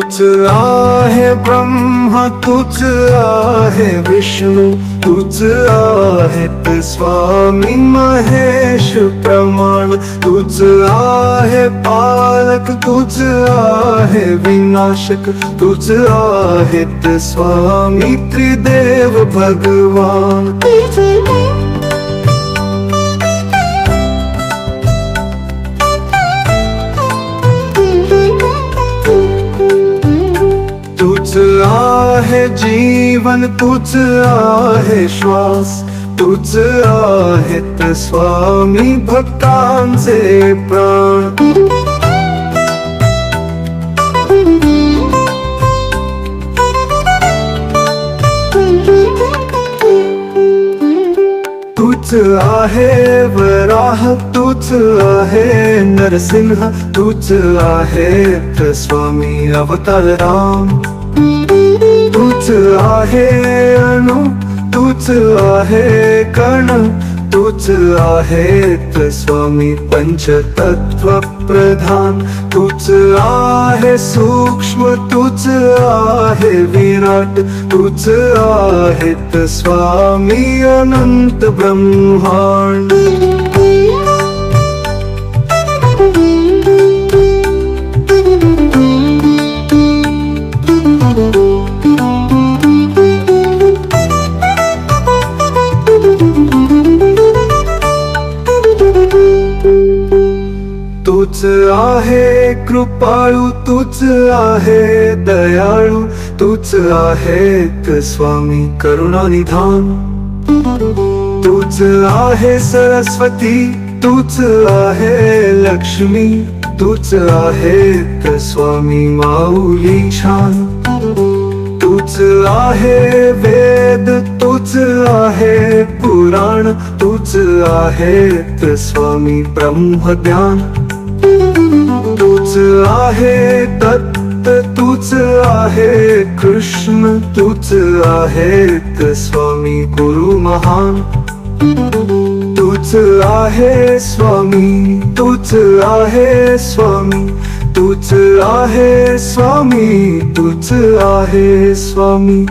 तूच आहे ब्रह्मा, तूच आहे विष्णू, तूच आहेत स्वामी महेश प्रमाण। तूच आहे पालक, तूच आहे विनाशक, तूच आहेत स्वामी त्रिदेव भगवान। तूच आहे जीवन, तूच आहे श्वास, तूच आहेत स्वामी भक्तांचे प्राण। तूच आहे वराह, तूच आहे नरसिंह, तूच आहेत स्वामी अवतार राम। तूच आहे अणु, तूच आहे कण, तूच आहेत स्वामी पंचतत्व प्रधान। तूच आहे सूक्ष्म, तूच आहे विराट, तूच आहेत स्वामी अनंत ब्रह्मांड। तूच आहे कृपाळू, तूच आहे दयाळू, तूच आहेत स्वामी करुणानिधान। तूच आहे सरस्वती, तूच आहे लक्ष्मी, तूच आहेत स्वामी माऊली छान। तूच आहे वेद, तूच आहे पुराण, तूच आहेत स्वामी ब्रह्मज्ञान। तूच आहे दत्त, तूच आहे कृष्ण, तूच आहेत स्वामी गुरु महान। तूच आहे स्वामी, तूच आहे स्वामी, तूच आहे स्वामी, तूच आहे स्वामी।